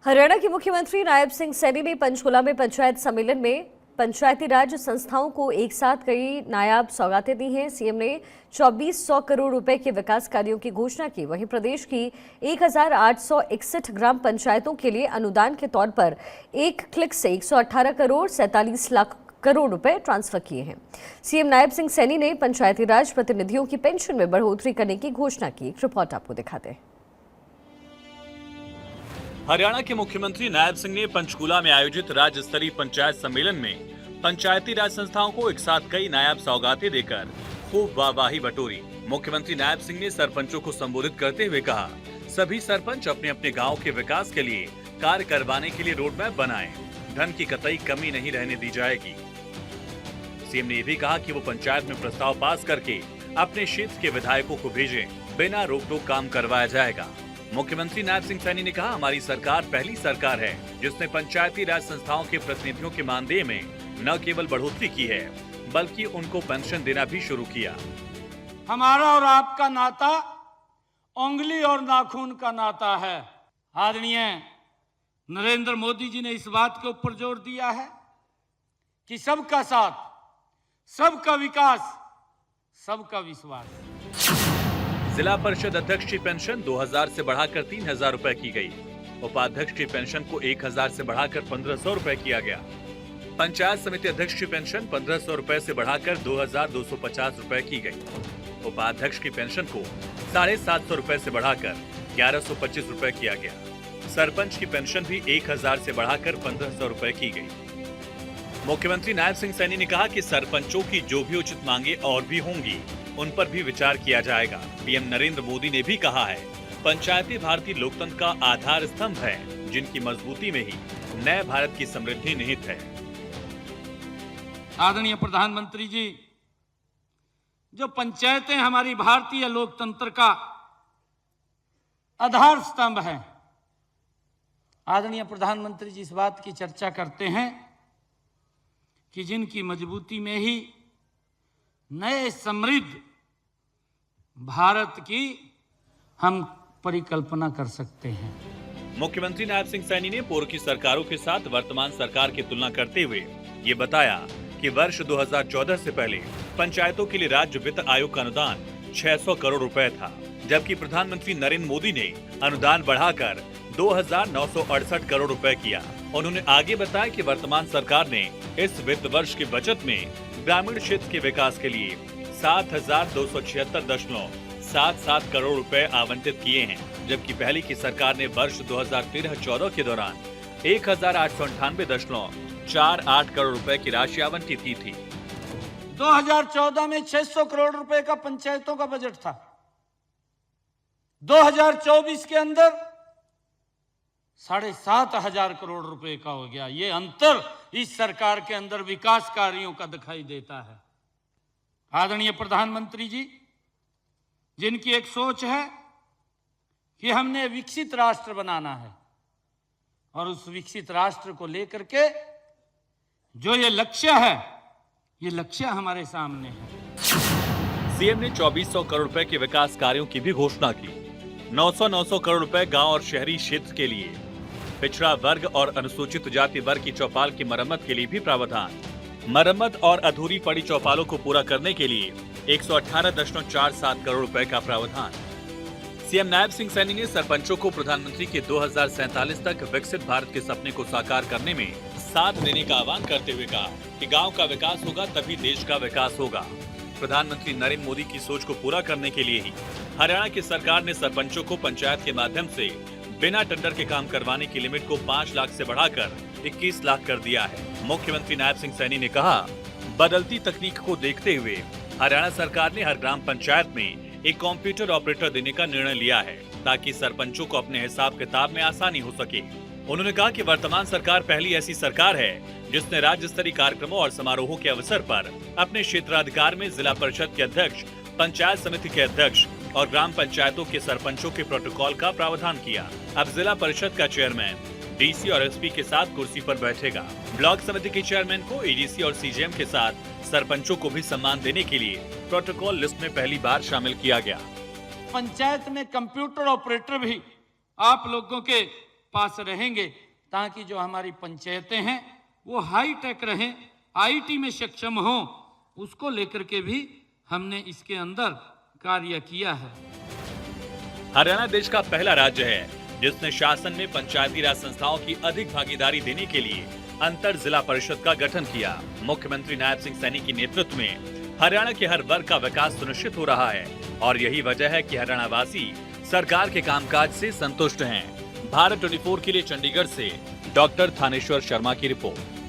हरियाणा के मुख्यमंत्री नायब सिंह सैनी ने पंचकुला में पंचायत सम्मेलन में पंचायती राज संस्थाओं को एक साथ कई नायाब सौगातें दी हैं। सीएम ने 2400 करोड़ रुपए के विकास कार्यों की घोषणा की। वहीं प्रदेश की 1861 ग्राम पंचायतों के लिए अनुदान के तौर पर एक क्लिक से 118 करोड़ 47 लाख करोड़ रुपए ट्रांसफर किए हैं। सीएम नायब सिंह सैनी ने पंचायती राज प्रतिनिधियों की पेंशन में बढ़ोतरी करने की घोषणा की। एक रिपोर्ट आपको दिखाते हैं। हरियाणा के मुख्यमंत्री नायब सिंह ने पंचकुला में आयोजित राज्य स्तरीय पंचायत सम्मेलन में पंचायती राज संस्थाओं को एक साथ कई नायाब सौगातें देकर खूब वाहवाही बटोरी। मुख्यमंत्री नायब सिंह ने सरपंचों को संबोधित करते हुए कहा, सभी सरपंच अपने अपने गांव के विकास के लिए कार्य करवाने के लिए रोड मैप बनाएं। धन की कतई कमी नहीं रहने दी जाएगी। सीएम ने यह भी कहा कि वो पंचायत में प्रस्ताव पास करके अपने क्षेत्र के विधायकों को भेजें, बिना रोक टोक काम करवाया जाएगा। मुख्यमंत्री नायब सिंह सैनी ने कहा, हमारी सरकार पहली सरकार है जिसने पंचायती राज संस्थाओं के प्रतिनिधियों के मानदेय में न केवल बढ़ोतरी की है बल्कि उनको पेंशन देना भी शुरू किया। हमारा और आपका नाता उंगली और नाखून का नाता है। आदरणीय नरेंद्र मोदी जी ने इस बात के ऊपर जोर दिया है कि सबका साथ, सबका विकास, सबका विश्वास। जिला परिषद अध्यक्ष की पेंशन 2000 से बढ़ाकर 3000 रुपए की गई। उपाध्यक्ष की पेंशन को 1000 से बढ़ाकर 1500 रुपए किया गया। पंचायत समिति अध्यक्ष की पेंशन 1500 रुपए से बढ़ाकर 2250 रुपए की गई। उपाध्यक्ष की पेंशन को 750 रुपए से बढ़ाकर 1125 रुपए किया गया। सरपंच की पेंशन भी 1000 से बढ़ाकर 1500 रुपए की गई। मुख्यमंत्री नायब सिंह सैनी ने कहा कि सरपंचों की जो भी उचित मांगे और भी होंगी उन पर भी विचार किया जाएगा। पीएम नरेंद्र मोदी ने भी कहा है, पंचायती भारतीय लोकतंत्र का आधार स्तंभ है, जिनकी मजबूती में ही नए भारत की समृद्धि निहित है। आदरणीय प्रधानमंत्री जी, जो पंचायतें हमारी भारतीय लोकतंत्र का आधार स्तंभ है, आदरणीय प्रधानमंत्री जी इस बात की चर्चा करते हैं कि जिनकी मजबूती में ही नए समृद्ध भारत की हम परिकल्पना कर सकते हैं। मुख्यमंत्री नायब सिंह सैनी ने पूर्व की सरकारों के साथ वर्तमान सरकार की तुलना करते हुए ये बताया कि वर्ष 2014 से पहले पंचायतों के लिए राज्य वित्त आयोग का अनुदान 600 करोड़ रुपए था, जबकि प्रधानमंत्री नरेंद्र मोदी ने अनुदान बढ़ाकर 2968 करोड़ रुपए किया। उन्होंने आगे बताया कि वर्तमान सरकार ने इस वित्त वर्ष के बजट में ग्रामीण क्षेत्र के विकास के लिए 7276.77 करोड़ रुपए आवंटित किए हैं, जबकि पहले की सरकार ने वर्ष 2013-14 के दौरान 1898.48 करोड़ रुपए की राशि आवंटित की थी। 2014 में 600 करोड़ रुपए का पंचायतों का बजट था। 2024 के अंदर 7500 करोड़ रुपए का हो गया। ये अंतर इस सरकार के अंदर विकास कार्यों का दिखाई देता है। आदरणीय प्रधानमंत्री जी, जिनकी एक सोच है कि हमने विकसित राष्ट्र बनाना है और उस विकसित राष्ट्र को लेकर के जो ये लक्ष्य है, ये लक्ष्य हमारे सामने है। सीएम ने 2400 करोड़ रुपए के विकास कार्यों की भी घोषणा की। 900 करोड़ रुपए गांव और शहरी क्षेत्र के लिए, पिछड़ा वर्ग और अनुसूचित जाति वर्ग की चौपाल की मरम्मत के लिए भी प्रावधान। मरम्मत और अधूरी पड़ी चौपालों को पूरा करने के लिए 118.47 करोड़ रुपए का प्रावधान। सीएम नायब सिंह सैनी ने सरपंचों को प्रधानमंत्री के 2047 तक विकसित भारत के सपने को साकार करने में साथ देने का आह्वान करते हुए कहा कि गांव का विकास होगा तभी देश का विकास होगा। प्रधानमंत्री नरेंद्र मोदी की सोच को पूरा करने के लिए ही हरियाणा की सरकार ने सरपंचों को पंचायत के माध्यम से बिना टेंडर के काम करवाने की लिमिट को 5 लाख से बढ़ाकर 21 लाख कर दिया है। मुख्यमंत्री नायब सिंह सैनी ने कहा, बदलती तकनीक को देखते हुए हरियाणा सरकार ने हर ग्राम पंचायत में एक कंप्यूटर ऑपरेटर देने का निर्णय लिया है ताकि सरपंचों को अपने हिसाब किताब में आसानी हो सके। उन्होंने कहा कि वर्तमान सरकार पहली ऐसी सरकार है जिसने राज्य स्तरीय कार्यक्रमों और समारोहों के अवसर पर अपने क्षेत्राधिकार में जिला परिषद के अध्यक्ष, पंचायत समिति के अध्यक्ष और ग्राम पंचायतों के सरपंचों के प्रोटोकॉल का प्रावधान किया। अब जिला परिषद का चेयरमैन डीसी और एसपी के साथ कुर्सी पर बैठेगा। ब्लॉक समिति के चेयरमैन को एडीसी और सीजीएम के साथ सरपंचों को भी सम्मान देने के लिए प्रोटोकॉल लिस्ट में पहली बार शामिल किया गया। पंचायत में कंप्यूटर ऑपरेटर भी आप लोगों के पास रहेंगे ताकि जो हमारी पंचायतें हैं वो हाई टेक रहें, आईटी में सक्षम हो, उसको लेकर के भी हमने इसके अंदर कार्य किया है। हरियाणा देश का पहला राज्य है जिसने शासन में पंचायती राज संस्थाओं की अधिक भागीदारी देने के लिए अंतर जिला परिषद का गठन किया। मुख्यमंत्री नायब सिंह सैनी के नेतृत्व में हरियाणा के हर वर्ग का विकास सुनिश्चित हो रहा है और यही वजह है कि हरियाणा वासी सरकार के कामकाज से संतुष्ट हैं। भारत 24 के लिए चंडीगढ़ से डॉक्टर थानेश्वर शर्मा की रिपोर्ट।